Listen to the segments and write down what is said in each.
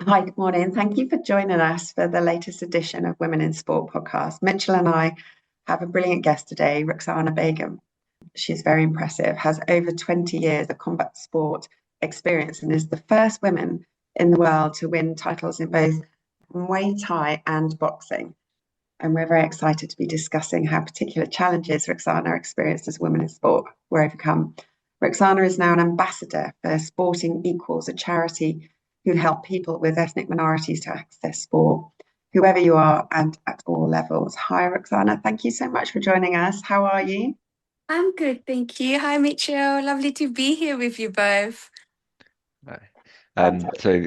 Hi, good morning. Thank you for joining us for the latest edition of Women in Sport podcast. Mitchell and I have a brilliant guest today, Ruqsana Begum. She's very impressive, has over 20 years of combat sport experience, and is the first woman in the world to win titles in both Muay Thai and boxing. And we're very excited to be discussing how particular challenges Ruqsana experienced as women in sport were overcome. Ruqsana is now an ambassador for Sporting Equals, a charity who help people with ethnic minorities to access sport, whoever you are and at all levels. Hi, Ruqsana. Thank you so much for joining us. How are you? I'm good, thank you. Hi, Mitchell. Lovely to be here with you both. Right. Fantastic. So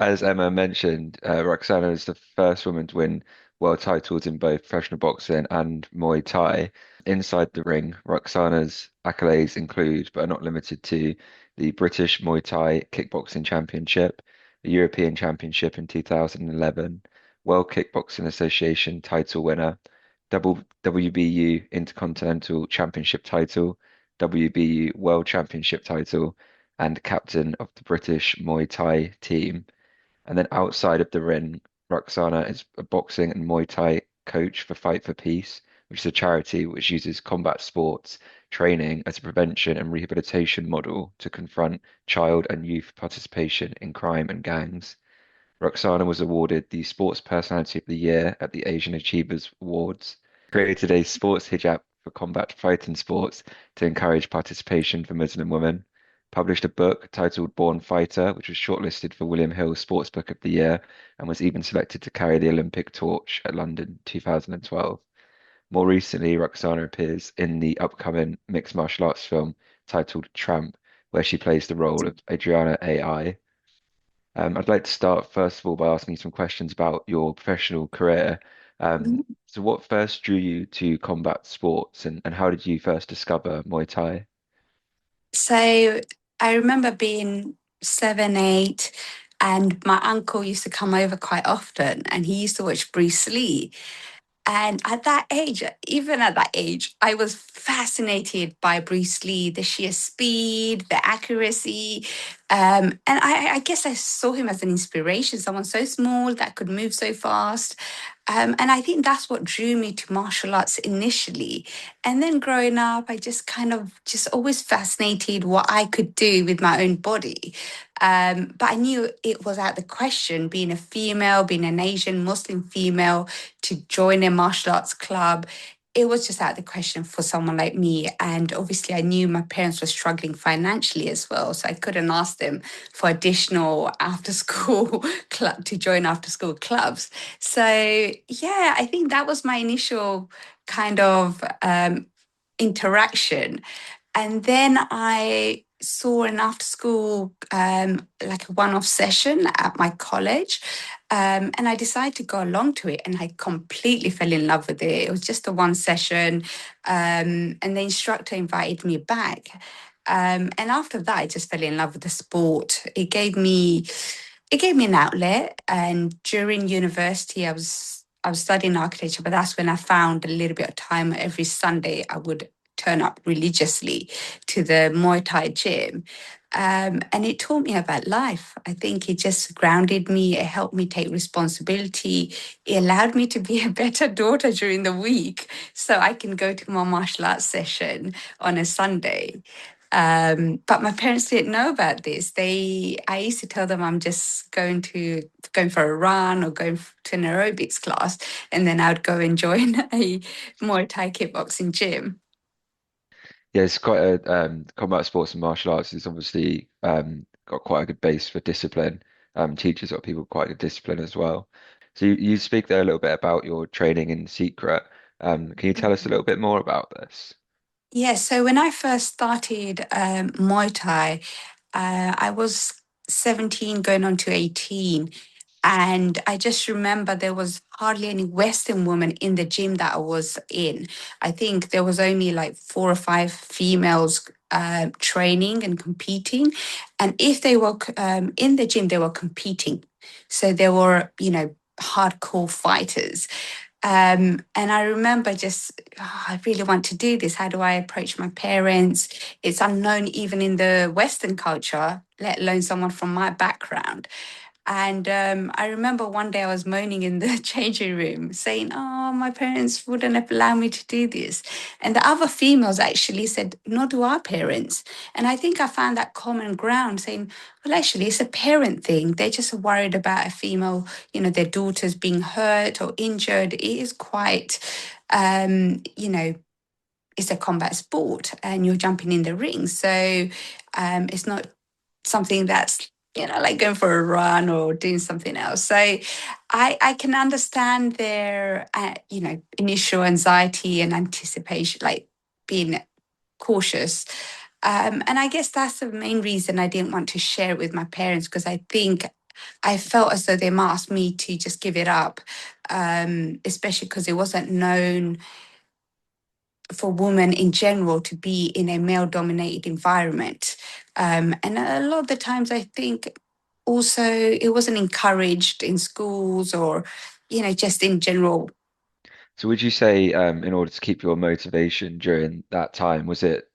as Emma mentioned, Roxana is the first woman to win world titles in both professional boxing and Muay Thai. Inside the ring, Roxana's accolades include, but are not limited to, the British Muay Thai Kickboxing Championship, the European Championship in 2011, World Kickboxing Association title winner, double WBU Intercontinental Championship title, WBU World Championship title, and captain of the British Muay Thai team. And then outside of the ring, Roxana is a boxing and Muay Thai coach for Fight for Peace, which is a charity which uses combat sports training as a prevention and rehabilitation model to confront child and youth participation in crime and gangs. Roxana was awarded the Sports Personality of the Year at the Asian Achievers Awards, created a sports hijab for combat fighting sports to encourage participation for Muslim women, published a book titled Born Fighter, which was shortlisted for William Hill Sports Book of the Year and was even selected to carry the Olympic torch at London 2012. More recently, Roxana appears in the upcoming mixed martial arts film titled Tramp, where she plays the role of Adriana AI. I'd like to start first of all by asking you some questions about your professional career. So what first drew you to combat sports and how did you first discover Muay Thai? So I remember being 7, 8, and my uncle used to come over quite often, and he used to watch Bruce Lee. And at that age, even at that age, I was fascinated by Bruce Lee, the sheer speed, the accuracy. And I guess I saw him as an inspiration, someone so small that could move so fast. And I think that's what drew me to martial arts initially. And then growing up, I just kind of just always fascinated what I could do with my own body. But I knew it was out the question, being a female, being an Asian Muslim female, to join a martial arts club. It was just out of the question for someone like me. And obviously, I knew my parents were struggling financially as well. So I couldn't ask them for additional after school club to join after school clubs. So, yeah, I think that was my initial kind of interaction. And then I saw an after school, like a one off session at my college. And I decided to go along to it and I completely fell in love with it. It was just a one session. And the instructor invited me back. And after that, I just fell in love with the sport. It gave me an outlet. And during university, I was studying architecture, but that's when I found a little bit of time every Sunday. I would turn up religiously to the Muay Thai gym. And it taught me about life. I think it just grounded me. It helped me take responsibility. It allowed me to be a better daughter during the week so I can go to my martial arts session on a Sunday. But my parents didn't know about this. I used to tell them I'm just going for a run or to an aerobics class, and then I would go and join a Muay Thai kickboxing gym. Yeah, it's quite a combat sports and martial arts is obviously got quite a good base for discipline. Teaches a lot of people quite good discipline as well. So you speak there a little bit about your training in secret. Can you tell us a little bit more about this? Yeah, so when I first started Muay Thai, I was 17 going on to 18. And I just remember there was hardly any Western women in the gym that I was in. I think there was only like 4 or 5 females training and competing. And if they were in the gym, they were competing. So they were, hardcore fighters. And I remember just, I really want to do this. How do I approach my parents? It's unknown even in the Western culture, let alone someone from my background. And I remember one day I was moaning in the changing room saying, "Oh, my parents wouldn't have allowed me to do this." And the other females actually said, "Nor do our parents." And I think I found that common ground saying, well, actually, it's a parent thing. They're just worried about a female, their daughters being hurt or injured. It is quite, it's a combat sport and you're jumping in the ring. So it's not something that's like going for a run or doing something else. So I can understand their initial anxiety and anticipation, like being cautious. And I guess that's the main reason I didn't want to share it with my parents, because I think I felt as though they might ask me to just give it up, especially because it wasn't known for women in general to be in a male dominated environment. And a lot of the times, I think also it wasn't encouraged in schools or, just in general. So would you say, in order to keep your motivation during that time, was it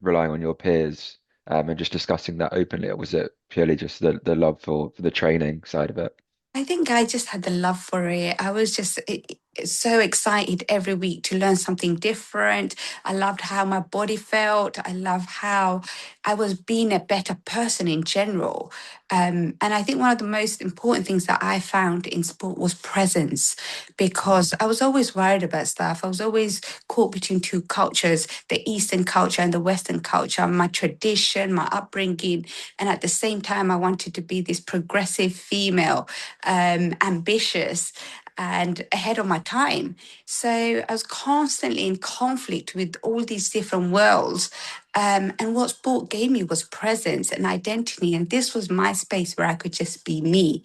relying on your peers and just discussing that openly, or was it purely just the love for the training side of it? I think I just had the love for it. I was just so excited every week to learn something different. I loved how my body felt. I love how I was being a better person in general. And I think one of the most important things that I found in sport was presence, because I was always worried about stuff. I was always caught between two cultures, the Eastern culture and the Western culture, my tradition, my upbringing. And at the same time, I wanted to be this progressive female, ambitious and ahead of my time. So I was constantly in conflict with all these different worlds. And what sport gave me was presence and identity. And this was my space where I could just be me.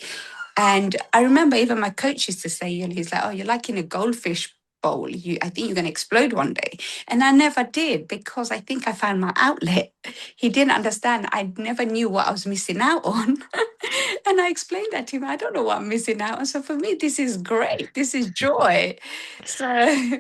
And I remember even my coach used to say, he's like, "Oh, you're like in a goldfish bowl. I think you're going to explode one day." And I never did, because I think I found my outlet. He didn't understand. I never knew what I was missing out on. And I explained that to him. I don't know what I'm missing out on. So for me, this is great. This is joy. So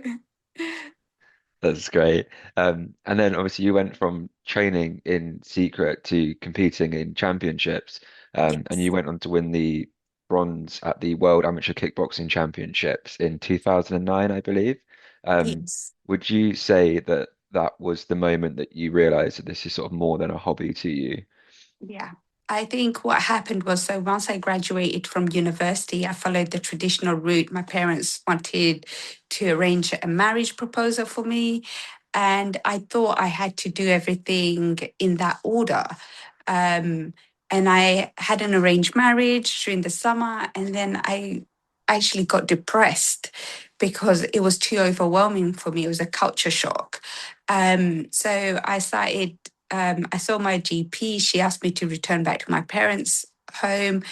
That's great. And then obviously you went from training in secret to competing in championships, and yes, you went on to win the bronze at the World Amateur Kickboxing Championships in 2009, I believe. Um, yes. would you say that that was the moment that you realized that this is sort of more than a hobby to you? Yeah. I think what happened was, so once I graduated from university, I followed the traditional route. My parents wanted to arrange a marriage proposal for me. And I thought I had to do everything in that order. Um, and I had an arranged marriage during the summer. And then I actually got depressed because it was too overwhelming for me. It was a culture shock. So I started I saw my GP. She asked me to return back to my parents' home.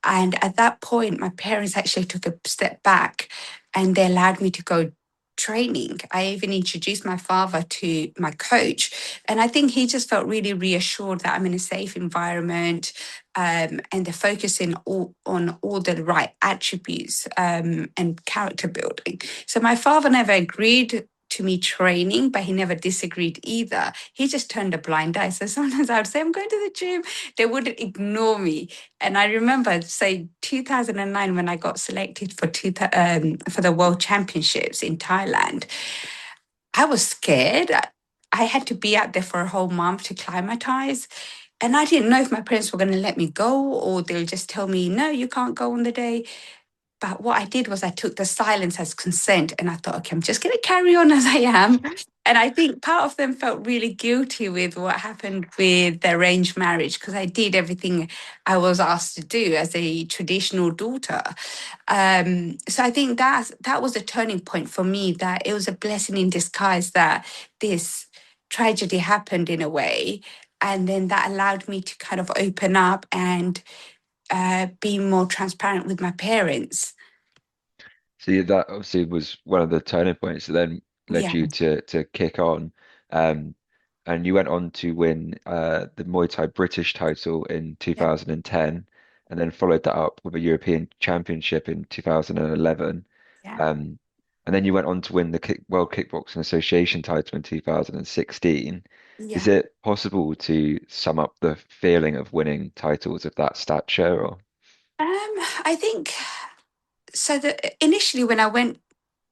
And at that point, my parents actually took a step back and they allowed me to go training. I even introduced my father to my coach. And I think he just felt really reassured that I'm in a safe environment, and they're focusing on all the right attributes, and character building. So my father never agreed to me training, but he never disagreed either. He just turned a blind eye. So sometimes I would say, "I'm going to the gym." They wouldn't ignore me. And I remember, say, 2009, when I got selected for the World Championships in Thailand, I was scared. I had to be out there for a whole month to climatize. And I didn't know if my parents were going to let me go or they'll just tell me, "No, you can't go on the day." But what I did was I took the silence as consent and I thought, okay, I'm just going to carry on as I am. And I think part of them felt really guilty with what happened with the arranged marriage, because I did everything I was asked to do as a traditional daughter. So I think that was a turning point for me, that it was a blessing in disguise that this tragedy happened in a way. And then that allowed me to kind of open up and be more transparent with my parents. See, that obviously was one of the turning points that then led Yeah, you to kick on. Um, and you went on to win the Muay Thai British title in yeah, 2010, and then followed that up with a European Championship in 2011. yeah, Um, and then you went on to win the World Kickboxing Association title in 2016. Is yeah. it possible to sum up the feeling of winning titles of that stature, or? I think so. Initially, when I went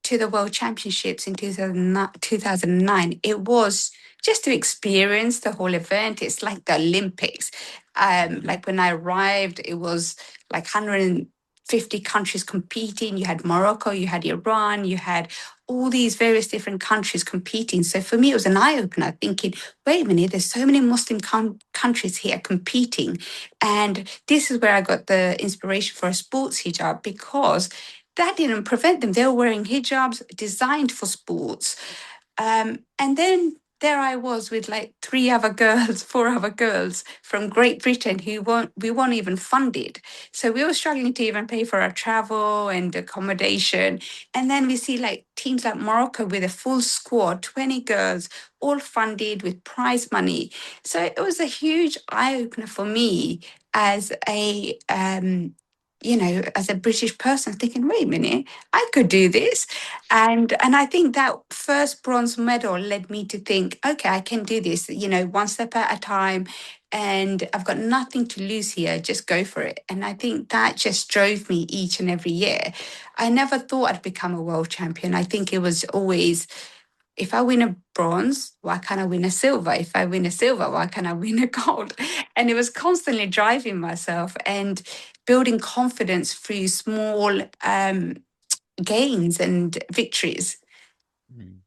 to the World Championships in 2009, it was just to experience the whole event. It's like the Olympics. Like when I arrived, it was like 150 countries competing. You had Morocco, you had Iran, you had all these various different countries competing. So for me, it was an eye opener thinking, wait a minute, there's so many Muslim countries here competing. And this is where I got the inspiration for a sports hijab, because that didn't prevent them. They were wearing hijabs designed for sports. And then there I was with like three other girls, four other girls from Great Britain we weren't even funded. So we were struggling to even pay for our travel and accommodation. And then we see like teams like Morocco with a full squad, 20 girls, all funded with prize money. So it was a huge eye opener for me as as a British person, thinking, wait a minute, I could do this. And I think that first bronze medal led me to think, okay, I can do this, one step at a time. And I've got nothing to lose here, just go for it. And I think that just drove me each and every year. I never thought I'd become a world champion. I think it was always, if I win a bronze, why can't I win a silver? If I win a silver, why can't I win a gold? And it was constantly driving myself and building confidence through small gains and victories. Mm.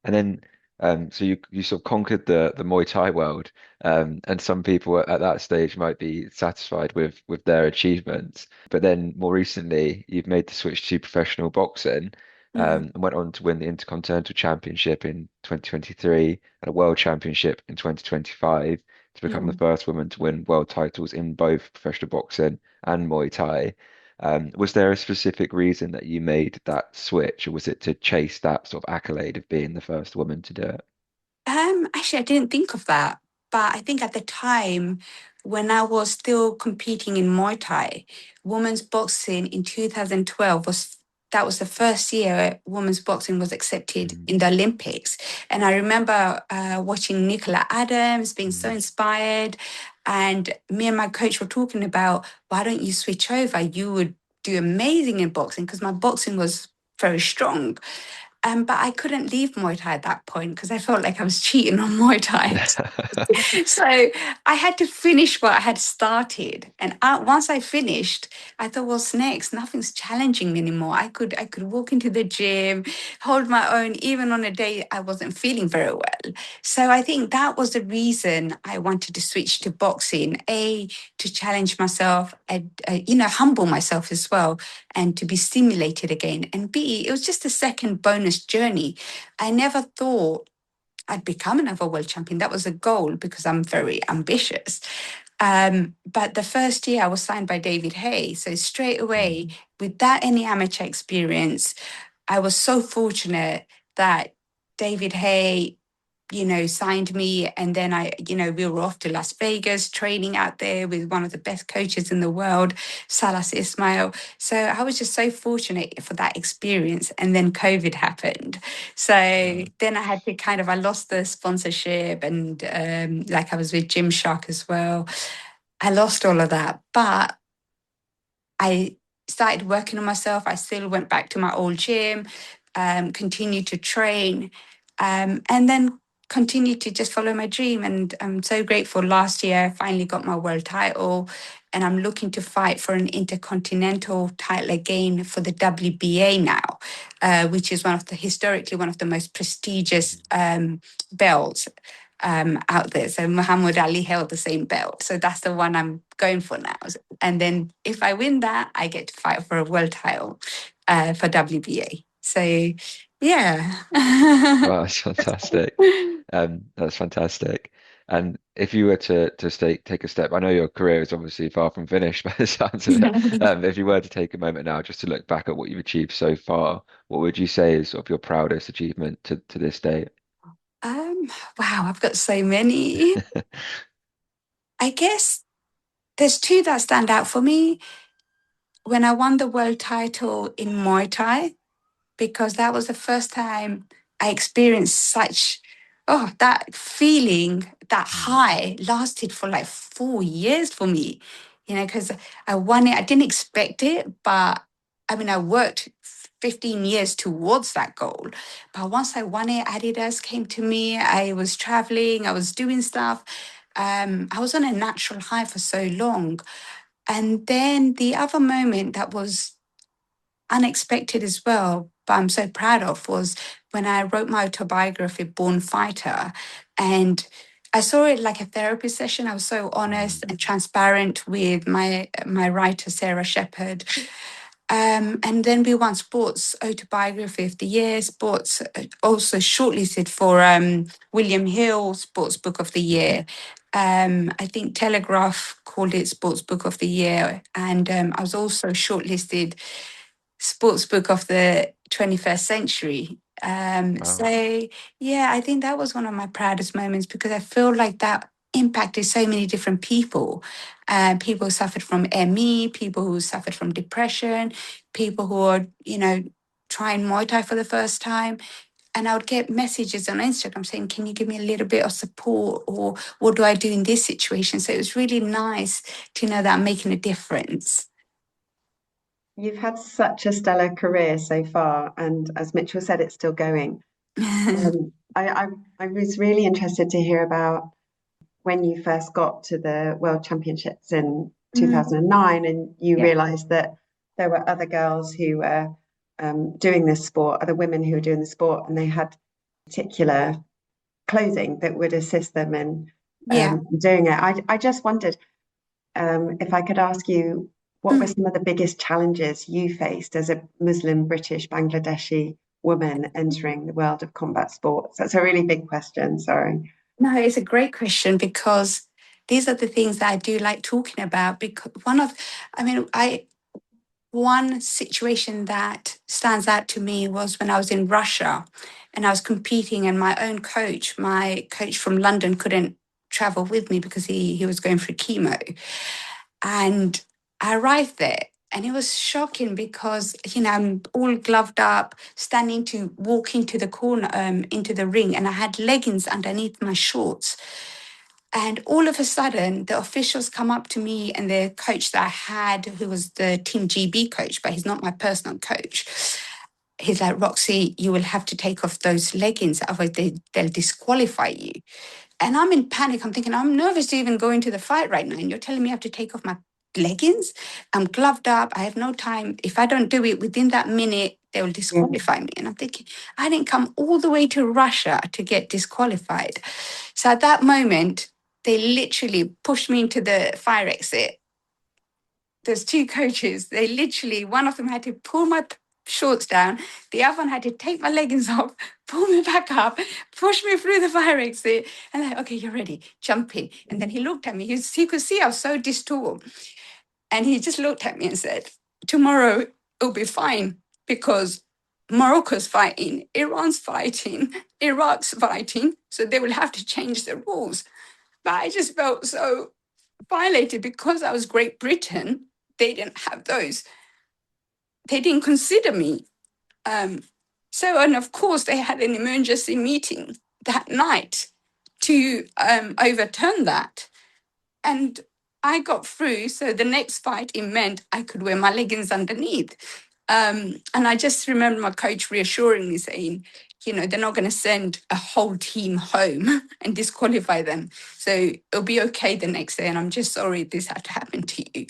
And then, so you sort of conquered the Muay Thai world, and some people at that stage might be satisfied with their achievements. But then more recently, you've made the switch to professional boxing, Mhm. and went on to win the Intercontinental Championship in 2023 and a World Championship in 2025 to become the Mhm. first woman to win world titles in both professional boxing and Muay Thai. Was there a specific reason that you made that switch, or was it to chase that sort of accolade of being the first woman to do it? Actually, I didn't think of that. But I think at the time, when I was still competing in Muay Thai, women's boxing in 2012 was the first year women's boxing was accepted Mm, in the Olympics. And I remember watching Nicola Adams, being so mm. inspired. And me and my coach were talking about, why don't you switch over? You would do amazing in boxing, because my boxing was very strong. But I couldn't leave Muay Thai at that point because I felt like I was cheating on Muay Thai. So I had to finish what I had started. And once I finished, I thought, what's next? Nothing's challenging me anymore. I could walk into the gym, hold my own, even on a day I wasn't feeling very well. So I think that was the reason I wanted to switch to boxing. A, to challenge myself, and humble myself as well, and to be stimulated again. And B, it was just a second bonus journey. I never thought I'd become another world champion. That was a goal because I'm very ambitious. But the first year I was signed by David Hay. So straight Mm. away, without any amateur experience, I was so fortunate that David Hay, signed me. And then we were off to Las Vegas training out there with one of the best coaches in the world, Salas Ismail. So I was just so fortunate for that experience. And then COVID happened. So Uh, then I lost the sponsorship, and like I was with Gymshark as well. I lost all of that. But I started working on myself. I still went back to my old gym, continued to train, and then continued to just follow my dream. And I'm so grateful. Last year, I finally got my world title, and I'm looking to fight for an intercontinental title again for the WBA now, which is historically one of the most prestigious belts out there. So Muhammad Ali held the same belt. So that's the one I'm going for now. And then if I win that, I get to fight for a world title for WBA. So yeah. Wow, that's fantastic. That's fantastic. And if you were to take a step, I know your career is obviously far from finished by the sounds of it. If you were to take a moment now just to look back at what you've achieved so far, what would you say is sort of your proudest achievement to this date? um, wow, I've got so many. I guess there's two that stand out for me. When I won the world title in Muay Thai, because that was the first time I experienced that feeling, that Mm, high lasted for like 4 years for me. because I won it. I didn't expect it, but I mean, I worked 15 years towards that goal. But once I won it, Adidas came to me. I was traveling, I was doing stuff. I was on a natural high for so long. And then the other moment that was unexpected as well, but I'm so proud of, was when I wrote my autobiography, Born Fighter. And I saw it like a therapy session. I was so honest and transparent with my writer, Sarah Shepherd. And then we won Sports Autobiography of the Year, Sports also shortlisted for William Hill Sports Book of the Year. I think Telegraph called it Sports Book of the Year. And I was also shortlisted Sports Book of the 21st Century. Wow. So, yeah, I think that was one of my proudest moments because I feel like that impacted so many different people. People who suffered from ME, people who suffered from depression, people who are, trying Muay Thai for the first time. And I would get messages on Instagram saying, can you give me a little bit of support, or what do I do in this situation? So it was really nice to know that I'm making a difference. You've had such a stellar career so far, and as Mitchell said, it's still going. I was really interested to hear about when you first got to the World Championships in 2009, and you realised that there were other girls who were doing this sport, other women who were doing the sport, and they had particular clothing that would assist them in doing it. I just wondered if I could ask you, what were some of the biggest challenges you faced as a Muslim British Bangladeshi woman entering the world of combat sports? That's a really big question, sorry. No, it's a great question because these are the things that I do like talking about. Because one situation that stands out to me was when I was in Russia and I was competing, and my coach from London, couldn't travel with me because he was going through chemo. And I arrived there. And it was shocking because, I'm all gloved up, standing to walk into the corner, into the ring, and I had leggings underneath my shorts. And all of a sudden, the officials come up to me, and the coach that I had, who was the Team GB coach, but he's not my personal coach, he's like, Roxy, you will have to take off those leggings, otherwise they'll disqualify you. And I'm in panic. I'm thinking, I'm nervous to even go into the fight right now. And you're telling me I have to take off my leggings? I'm gloved up. I have no time. If I don't do it within that minute, they will disqualify me. And I'm thinking, I didn't come all the way to Russia to get disqualified. So at that moment, they literally pushed me into the fire exit. There's two coaches. One of them had to pull my shorts down. The other one had to take my leggings off, pull me back up, push me through the fire exit. And like, okay, you're ready, jump in. And then he looked at me. He could see I was so distraught. And he just looked at me and said, tomorrow it'll be fine because Morocco's fighting, Iran's fighting, Iraq's fighting. So they will have to change the rules. But I just felt so violated because I was Great Britain. They didn't have those. They didn't consider me. And of course, they had an emergency meeting that night to overturn that. And I got through. So the next fight, it meant I could wear my leggings underneath. And I just remember my coach reassuring me, saying, they're not going to send a whole team home and disqualify them. So it'll be okay the next day. And I'm just sorry this had to happen to you.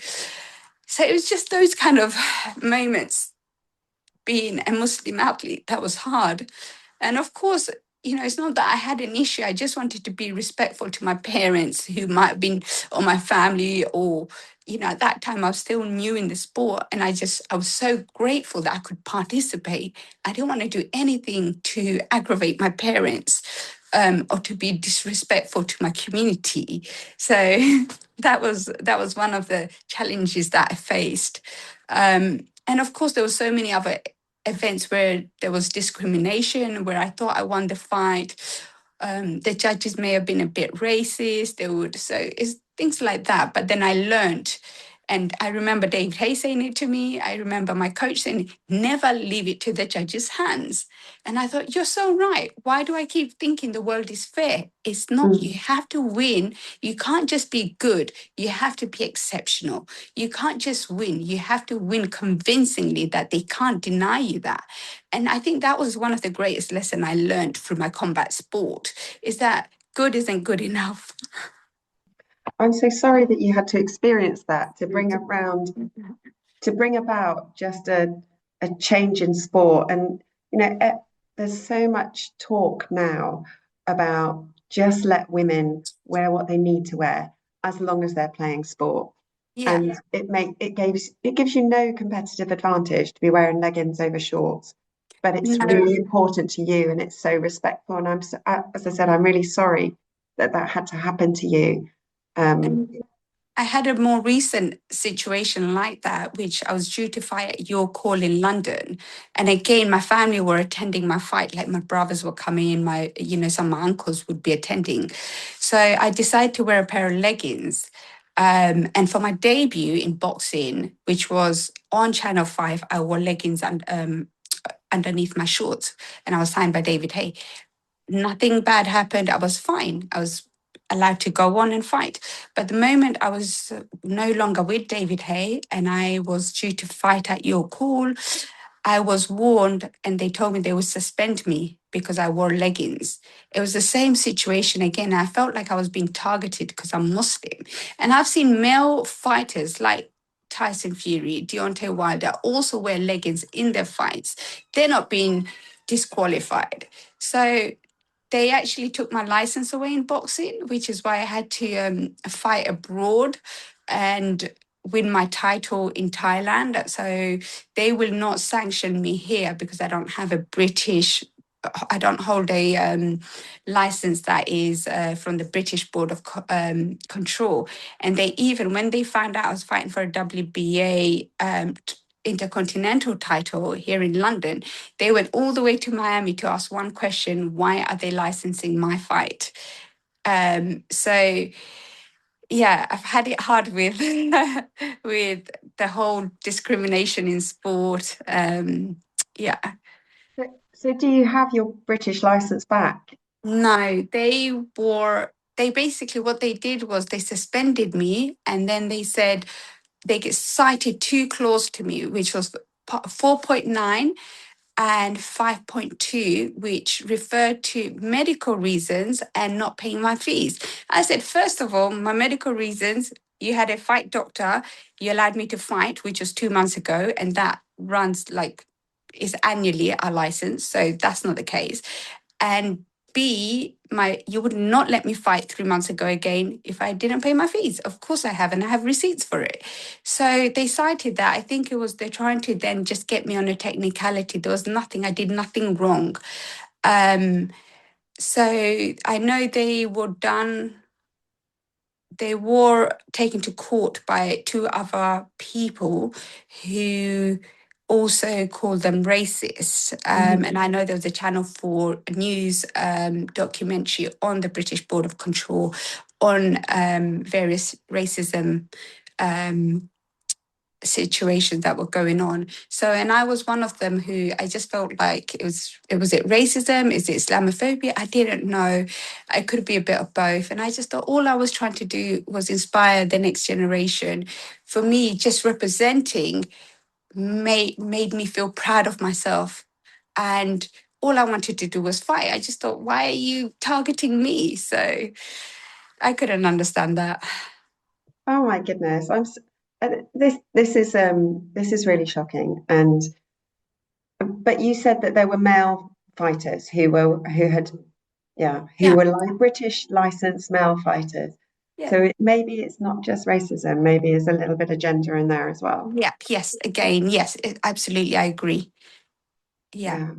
So it was just those kind of moments, being a Muslim athlete, that was hard. And of course, it's not that I had an issue. I just wanted to be respectful to my parents who might have been, or my family, or, at that time I was still new in the sport. And I was so grateful that I could participate. I didn't want to do anything to aggravate my parents or to be disrespectful to my community. So that was one of the challenges that I faced. And of course, there were so many other events where there was discrimination, where I thought I won the fight. The judges may have been a bit racist. So it's things like that. But then I learned And I remember David Hay saying it to me. I remember my coach saying, never leave it to the judge's hands. And I thought, you're so right. Why do I keep thinking the world is fair? It's not. You have to win. You can't just be good. You have to be exceptional. You can't just win. You have to win convincingly that they can't deny you that. And I think that was one of the greatest lessons I learned through my combat sport, is that good isn't good enough. I'm so sorry that you had to experience that to bring about just a change in sport. And there's so much talk now about just let women wear what they need to wear as long as they're playing sport. Yeah. And it gives you no competitive advantage to be wearing leggings over shorts, but it's No. really important to you, and it's so respectful. And as I said, I'm really sorry that had to happen to you. I had a more recent situation like that, which I was due to fight at Your Call in London. And again, my family were attending my fight, like my brothers were coming in, some of my uncles would be attending. So I decided to wear a pair of leggings. And for my debut in boxing, which was on Channel 5, I wore leggings and underneath my shorts, and I was signed by David Hay. Nothing bad happened. I was fine. I was allowed to go on and fight. But the moment I was no longer with David Hay and I was due to fight at Your Call, I was warned and they told me they would suspend me because I wore leggings. It was the same situation again. I felt like I was being targeted because I'm Muslim. And I've seen male fighters like Tyson Fury, Deontay Wilder also wear leggings in their fights. They're not being disqualified. So they actually took my license away in boxing, which is why I had to fight abroad and win my title in Thailand. So they will not sanction me here because I don't have I don't hold a license that is from the British Board of Control. And they even, when they found out I was fighting for a WBA intercontinental title here in London, they went all the way to Miami to ask one question: why are they licensing my fight? So yeah, I've had it hard with with the whole discrimination in sport. Yeah. So do you have your British license back? No, they basically, what they did was they suspended me, and then they said they cited two clauses to me, which was 4.9 and 5.2, which referred to medical reasons and not paying my fees. I said, first of all, my medical reasons, you had a fight doctor, you allowed me to fight, which was 2 months ago, and that runs is annually a license. So that's not the case. And B, you would not let me fight 3 months ago again if I didn't pay my fees. Of course I have, and I have receipts for it. So they cited that. I think it was they're trying to then just get me on a technicality. There was nothing, I did nothing wrong. So I know they were taken to court by two other people who also called them racist. And I know there was a Channel 4 news documentary on the British Board of Control on various racism situations that were going on. So, and I was one of them who I just felt like was it racism? Is it Islamophobia? I didn't know. It could be a bit of both. And I just thought all I was trying to do was inspire the next generation. For me, just representing made me feel proud of myself. And all I wanted to do was fight. I just thought, why are you targeting me? So I couldn't understand that. Oh my goodness, this is really shocking. And but you said that there were male fighters who Yeah. were like British licensed male fighters. Yeah. So maybe it's not just racism, maybe there's a little bit of gender in there as well. Yeah. Yes. Again, yes, absolutely. I agree. Yeah.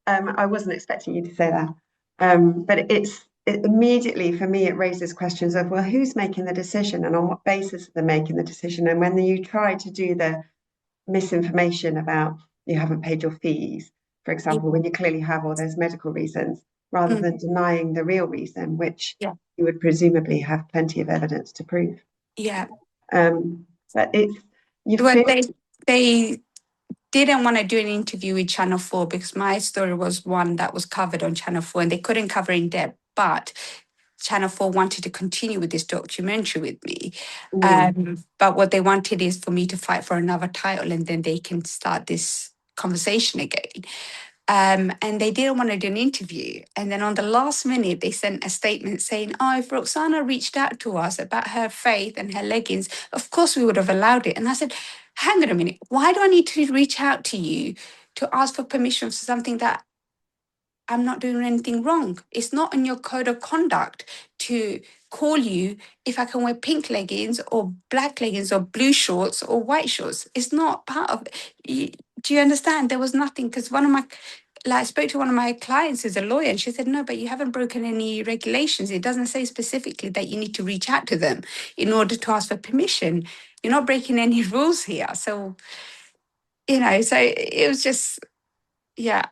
Yeah. I wasn't expecting you to say that. But immediately for me, it raises questions of, well, who's making the decision and on what basis are they making the decision? And when you try to do the misinformation about you haven't paid your fees, for example, when you clearly have all those medical reasons, rather than denying the real reason, which Yeah. you would presumably have plenty of evidence to prove. Yeah. But you've Well, clearly, they didn't want to do an interview with Channel 4 because my story was one that was covered on Channel 4 and they couldn't cover in depth. But Channel 4 wanted to continue with this documentary with me. But what they wanted is for me to fight for another title and then they can start this conversation again. And they didn't want to do an interview. And then on the last minute, they sent a statement saying, oh, if Ruqsana reached out to us about her faith and her leggings, of course we would have allowed it. And I said, hang on a minute, why do I need to reach out to you to ask for permission for something that I'm not doing anything wrong? It's not in your code of conduct to call you if I can wear pink leggings or black leggings or blue shorts or white shorts. It's not part of it. Do you understand? There was nothing because I spoke to one of my clients who's a lawyer and she said, no, but you haven't broken any regulations. It doesn't say specifically that you need to reach out to them in order to ask for permission. You're not breaking any rules here. So, so it was just, yeah.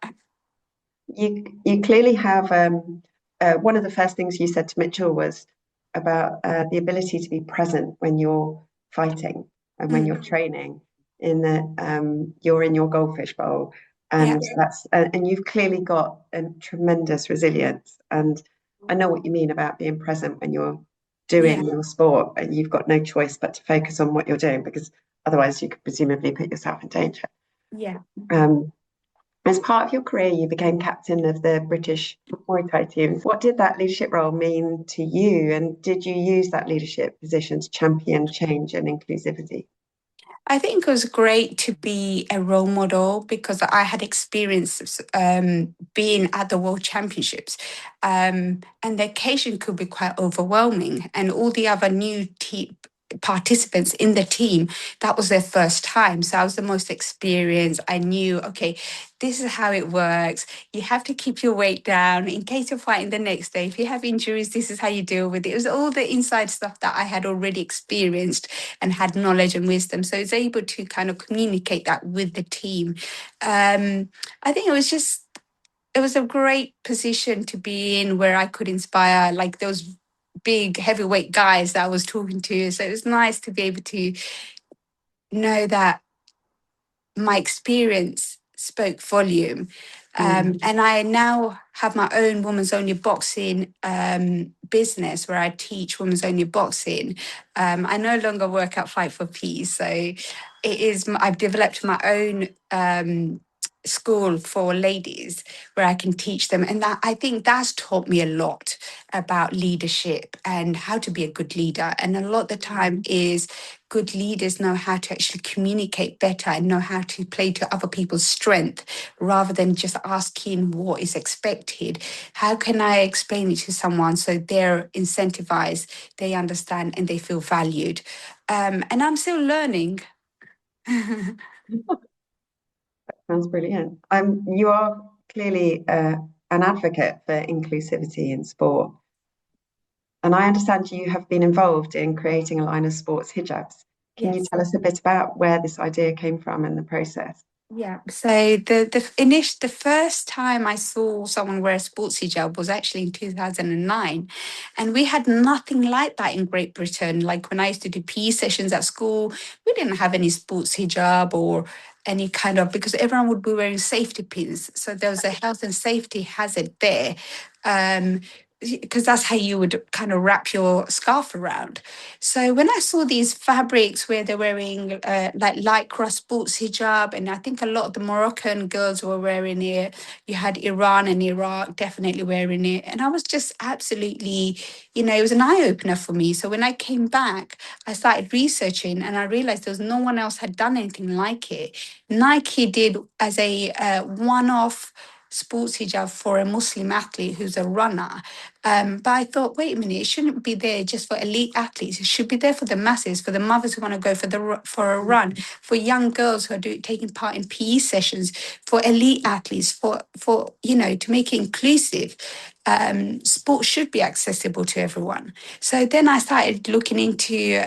you clearly have one of the first things you said to Mitchell was about the ability to be present when you're fighting and when you're training in that you're in your goldfish bowl and that's and you've clearly got a tremendous resilience, and I know what you mean about being present when you're doing your sport and you've got no choice but to focus on what you're doing because otherwise you could presumably put yourself in danger. Yeah. As part of your career, you became captain of the British Muay Thai team. What did that leadership role mean to you? And did you use that leadership position to champion change and inclusivity? I think it was great to be a role model because I had experience being at the World Championships. And the occasion could be quite overwhelming. And all the other new participants in the team, that was their first time. So I was the most experienced. I knew, okay, this is how it works. You have to keep your weight down in case you're fighting the next day. If you have injuries, this is how you deal with it. It was all the inside stuff that I had already experienced and had knowledge and wisdom. So I was able to kind of communicate that with the team. I think it was a great position to be in where I could inspire like those big heavyweight guys that I was talking to. So it was nice to be able to know that my experience spoke volume. And I now have my own women's only boxing business where I teach women's only boxing. I no longer work at Fight for Peace. So I've developed my own school for ladies where I can teach them. And I think that's taught me a lot about leadership and how to be a good leader. And a lot of the time is good leaders know how to actually communicate better and know how to play to other people's strength rather than just asking what is expected. How can I explain it to someone so they're incentivized, they understand, and they feel valued? And I'm still learning. Sounds brilliant. You are clearly an advocate for inclusivity in sport. And I understand you have been involved in creating a line of sports hijabs. Can you tell us a bit about where this idea came from and the process? Yeah. So the first time I saw someone wear a sports hijab was actually in 2009, and we had nothing like that in Great Britain. Like when I used to do PE sessions at school, we didn't have any sports hijab or any kind of, because everyone would be wearing safety pins. So there was a health and safety hazard there. Because that's how you would kind of wrap your scarf around. So when I saw these fabrics where they're wearing like lycra sports hijab, and I think a lot of the Moroccan girls were wearing it. You had Iran and Iraq definitely wearing it. And I was just absolutely, it was an eye-opener for me. So when I came back, I started researching and I realized there was no one else had done anything like it. Nike did as a one-off sports hijab for a Muslim athlete who's a runner. But I thought, wait a minute, it shouldn't be there just for elite athletes. It should be there for the masses, for the mothers who want to go for a run, for young girls who are taking part in PE sessions, for elite athletes, for to make it inclusive. Sport should be accessible to everyone. So then I started looking into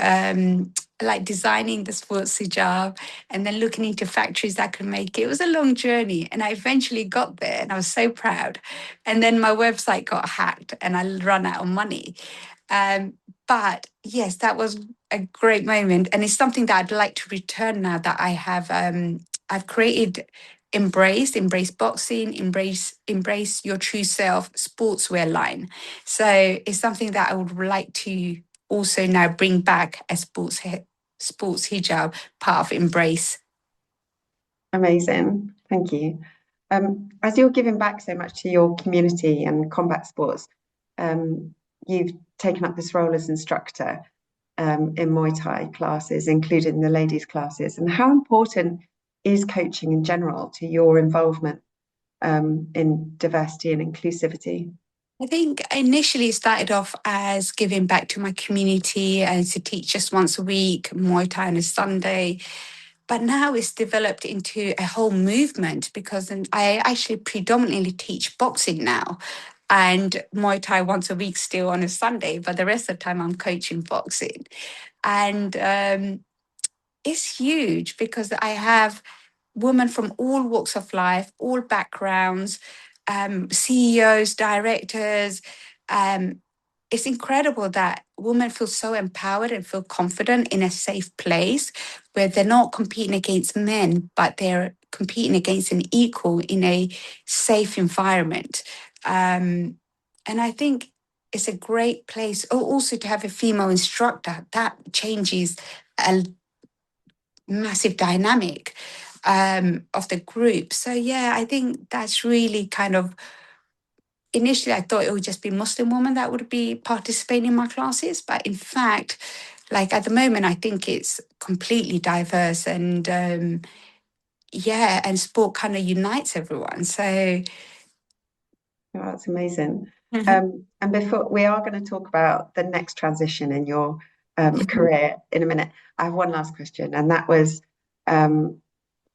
like designing the sports hijab and then looking into factories that could make it. It was a long journey and I eventually got there and I was so proud. And then my website got hacked and I ran out of money. But yes, that was a great moment, and it's something that I'd like to return now that I have. I've created Embrace Boxing, Embrace Your True Self sportswear line. So it's something that I would like to also now bring back as sports hijab part of Embrace. Amazing. Thank you. As you're giving back so much to your community and combat sports, you've taken up this role as instructor in Muay Thai classes, including the ladies' classes. And how important is coaching in general to your involvement in diversity and inclusivity? I think initially it started off as giving back to my community and to teach just once a week, Muay Thai on a Sunday. But now it's developed into a whole movement because I actually predominantly teach boxing now and Muay Thai once a week still on a Sunday, but the rest of the time I'm coaching boxing. And it's huge because I have women from all walks of life, all backgrounds, CEOs, directors. It's incredible that women feel so empowered and feel confident in a safe place where they're not competing against men, but they're competing against an equal in a safe environment. And I think it's a great place also to have a female instructor. That changes a massive dynamic of the group. So yeah, I think that's really kind of initially I thought it would just be Muslim women that would be participating in my classes, but in fact, like at the moment, I think it's completely diverse and and sport kind of unites everyone. So Oh, that's amazing. And before we are going to talk about the next transition in your career in a minute, I have one last question, and that was in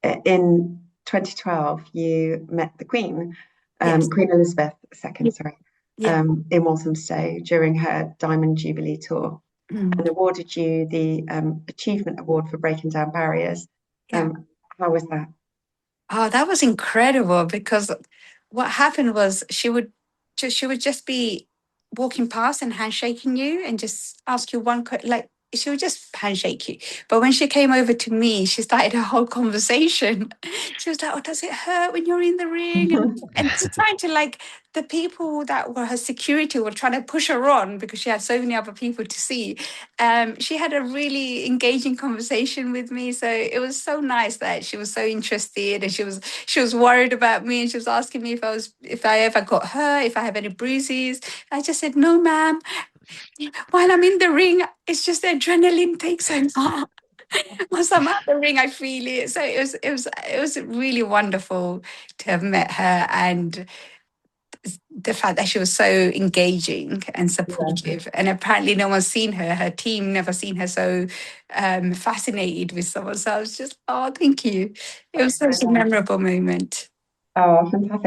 2012, you met the Queen, yes. Queen Elizabeth II, sorry, Yeah. in Walthamstow during her Diamond Jubilee tour, and awarded you the Achievement Award for breaking down barriers. Yeah. How was that? Oh, that was incredible because what happened was she would just be walking past and handshaking you and just ask you like she would just handshake you. But when she came over to me, she started a whole conversation. She was like, "Oh, does it hurt when you're in the ring?" And trying to like the people that were her security were trying to push her on because she had so many other people to see. She had a really engaging conversation with me, so it was so nice that she was so interested and she was worried about me and she was asking me if I ever got hurt, if I have any bruises. I just said, "No, ma'am. While I'm in the ring, it's just the adrenaline takes over. Once I'm out the ring, I feel it." So it was really wonderful to have met her and the fact that she was so engaging and supportive. And apparently no one's seen her team never seen her so fascinated with someone. So I was just, oh, thank you. It was such a memorable moment. Oh, fantastic.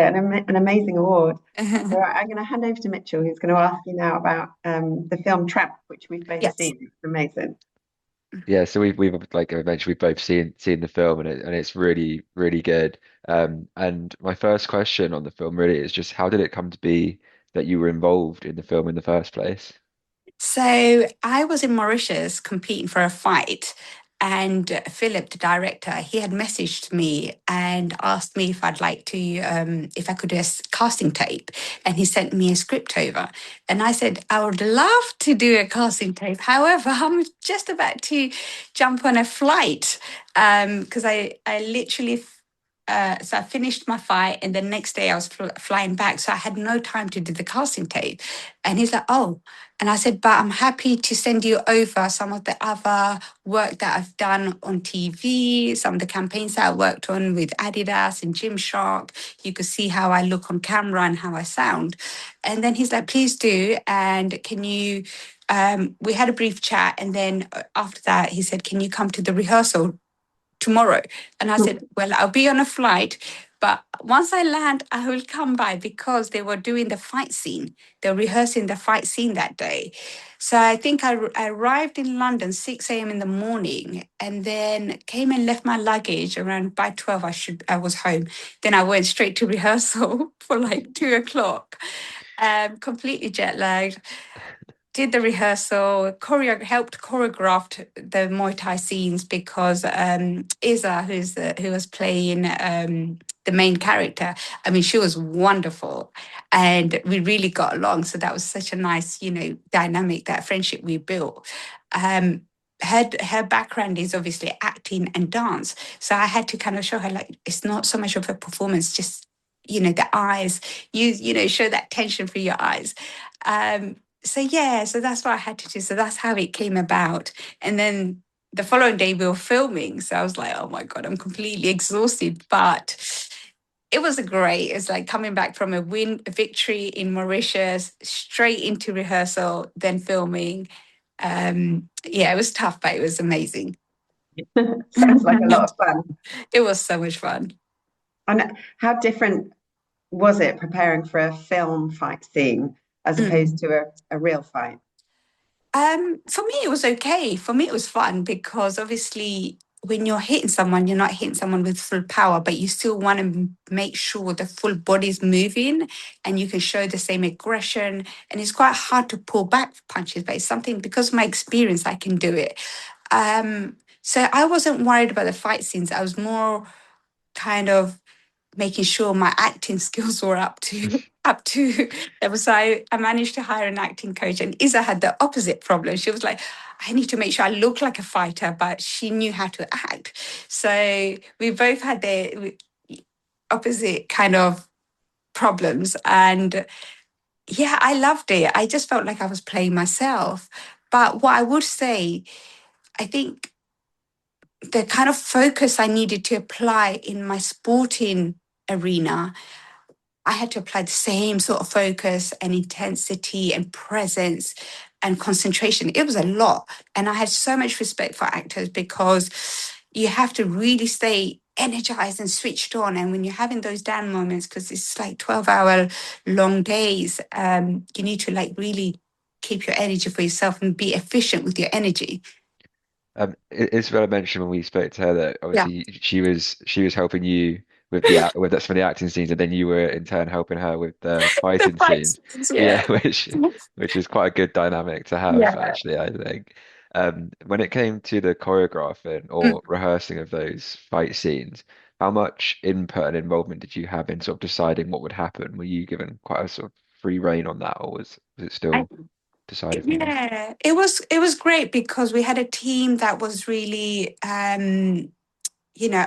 An amazing award. So I'm going to hand over to Mitchell, who's going to ask you now about the film Tramp, which we've both Yes. seen. It's amazing. Yeah, so we've like I mentioned, we've both seen the film and it's really, really good. And my first question on the film really is just how did it come to be that you were involved in the film in the first place? So I was in Mauritius competing for a fight, and Philip, the director, he had messaged me and asked me if I'd like to, if I could do a casting tape, and he sent me a script over, and I said I would love to do a casting tape. However, I'm just about to jump on a flight because I literally. So I finished my fight, and the next day I was flying back. So I had no time to do the casting tape. And he's like, "Oh," and I said, "But I'm happy to send you over some of the other work that I've done on TV, some of the campaigns that I worked on with Adidas and Gymshark. You could see how I look on camera and how I sound." And then he's like, "Please do. And can you?" We had a brief chat, and then after that, he said, "Can you come to the rehearsal tomorrow?" And I said, "Well, I'll be on a flight, but once I land, I will come by because they were doing the fight scene. They were rehearsing the fight scene that day." So I think I arrived in London 6 a.m. in the morning and then came and left my luggage around by 12. I was home. Then I went straight to rehearsal for like 2 o'clock, completely jet lagged. did the rehearsal, helped choreographed the Muay Thai scenes because Isa, who was playing the main character, I mean, she was wonderful, and we really got along. So that was such a nice, dynamic, that friendship we built. Her background is obviously acting and dance, so I had to kind of show her, like, it's not so much of a performance, just the eyes, show that tension for your eyes. So that's what I had to do. So that's how it came about. And then the following day we were filming. So I was like, oh my God, I'm completely exhausted. But it was great. It's like coming back from a victory in Mauritius, straight into rehearsal, then filming. It was tough, but it was amazing. Sounds like a lot of fun. It was so much fun. And how different was it preparing for a film fight scene as opposed to a real fight? For me, it was okay. For me, it was fun because obviously when you're hitting someone, you're not hitting someone with full power, but you still want to make sure the full body's moving and you can show the same aggression. And it's quite hard to pull back punches, but it's something, because of my experience, I can do it. So I wasn't worried about the fight scenes. I was more kind of making sure my acting skills were up to level. So I managed to hire an acting coach, and Isa had the opposite problem. She was like, I need to make sure I look like a fighter, but she knew how to act. So we both had the opposite kind of problems. And yeah, I loved it. I just felt like I was playing myself. But what I would say, I think the kind of focus I needed to apply in my sporting arena, I had to apply the same sort of focus and intensity and presence and concentration. It was a lot. And I had so much respect for actors because you have to really stay energized and switched on. And when you're having those down moments, because it's like 12-hour long days, you need to like really keep your energy for yourself and be efficient with your energy. Isabella mentioned when we spoke to her that Yeah. obviously she was helping you with some of the acting scenes, and then you were in turn helping her with the The fighting fight scenes. scenes, Yeah, yeah. which is quite a good dynamic to have, Yeah. actually, I think. When it came to the choreographing or rehearsing of those fight scenes, how much input and involvement did you have in sort of deciding what would happen? Were you given quite a sort of free rein on that, or was it I, still decided from you? yeah, it was great because we had a team that was really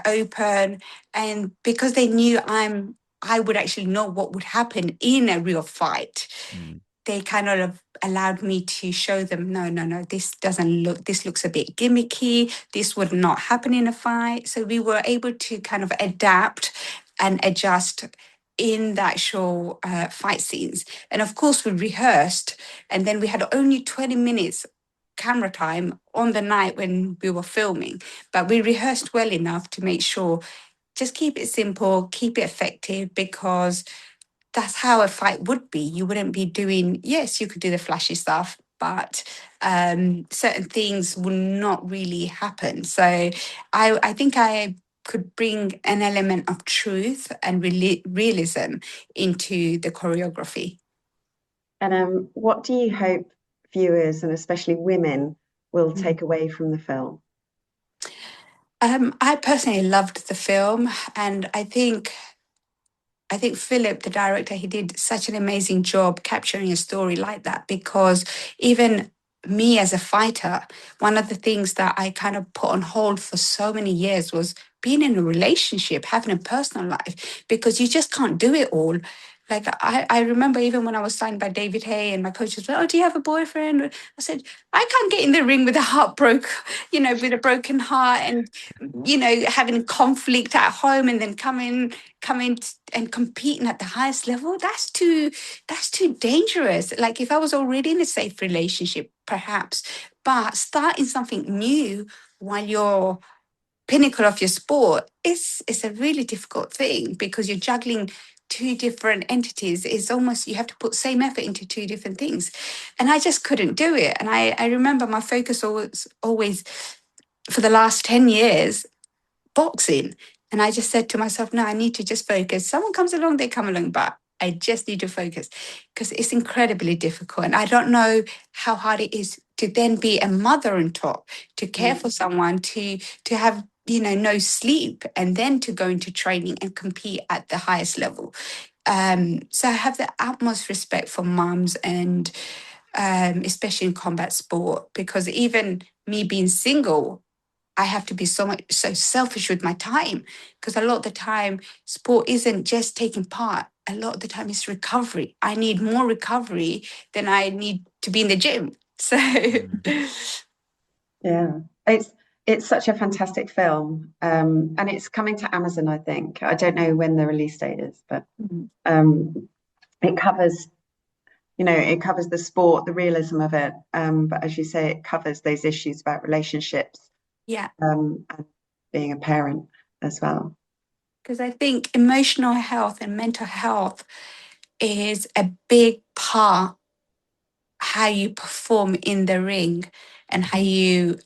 open, and because they knew I would actually know what would happen in a real fight. Mm. They kind of allowed me to show them, no, this looks a bit gimmicky. This would not happen in a fight. So we were able to kind of adapt and adjust in the actual fight scenes. And of course, we rehearsed, and then we had only 20 minutes camera time on the night when we were filming, but we rehearsed well enough to make sure, just keep it simple, keep it effective, because that's how a fight would be. You wouldn't be doing, yes, you could do the flashy stuff, but certain things would not really happen. So I think I could bring an element of truth and realism into the choreography. And what do you hope viewers, and especially women, will take away from the film? I personally loved the film, and I think Philip, the director, he did such an amazing job capturing a story like that, because even me as a fighter, one of the things that I kind of put on hold for so many years was being in a relationship, having a personal life, because you just can't do it all. Like I remember even when I was signed by David Hay and my coach was like, oh, do you have a boyfriend? I said, I can't get in the ring with a with a broken heart, and, having conflict at home, and then coming and competing at the highest level. That's too dangerous. Like, if I was already in a safe relationship, perhaps, but starting something new while you're pinnacle of your sport is a really difficult thing, because you're juggling two different entities. It's almost, you have to put same effort into two different things, and I just couldn't do it. And I remember my focus was always, for the last 10 years, boxing. And I just said to myself, no, I need to just focus. Someone comes along, they come along, but I just need to focus, because it's incredibly difficult. And I don't know how hard it is to then be a mother on top, to care for someone, to have, no sleep, and then to go into training and compete at the highest level. So I have the utmost respect for mums, and especially in combat sport, because even me being single, I have to be so selfish with my time, because a lot of the time sport isn't just taking part. A lot of the time it's recovery. I need more recovery than I need to be in the gym. So Yeah, it's such a fantastic film, and it's coming to Amazon, I think. I don't know when the release date is, but it covers, it covers the sport, the realism of it. But as you say, it covers those issues about relationships, yeah, and being a parent as well. because I think emotional health and mental health is a big part how you perform in the ring and how you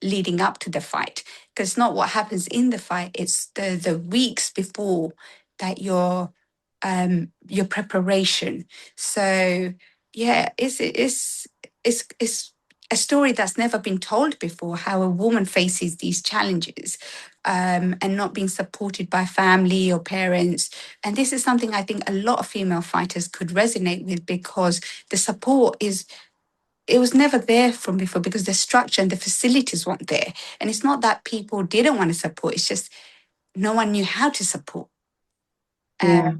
leading up to the fight, because not what happens in the fight, it's the weeks before that your preparation. So yeah, it's a story that's never been told before, how a woman faces these challenges, and not being supported by family or parents. And this is something I think a lot of female fighters could resonate with, because the support it was never there from before, because the structure and the facilities weren't there. And it's not that people didn't want to support, it's just no one knew how to support. Yeah,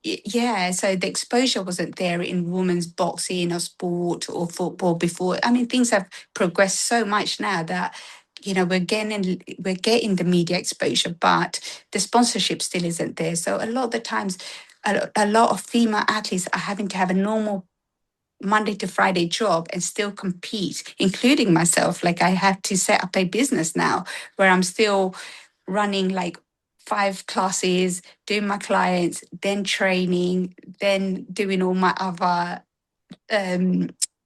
Yeah, so the exposure wasn't there in women's boxing or sport or football before. I mean, things have progressed so much now that we're getting the media exposure, but the sponsorship still isn't there. So a lot of the times, a lot of female athletes are having to have a normal Monday to Friday job and still compete, including myself. Like, I have to set up a business now where I'm still running like 5 classes, doing my clients, then training, then doing all my other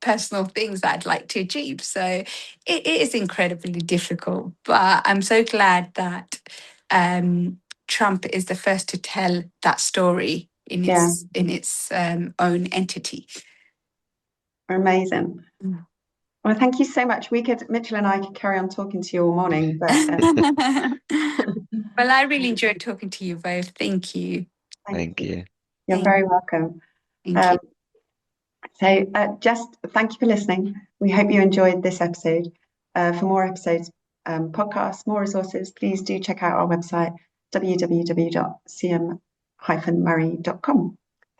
personal things that I'd like to achieve. So it is incredibly difficult, but I'm so glad that Trump is the first to tell that story in yeah, its own entity. amazing. Mm. Well, thank you so much. Mitchell and I could carry on talking to you all morning, but Well, I really enjoyed talking to you both. Thank you. thank Thank you. you. You're Thank, very welcome. thank you. Um, So just thank you for listening. We hope you enjoyed this episode. For more episodes, podcasts, more resources, please do check out our website, www.cm-murray.com.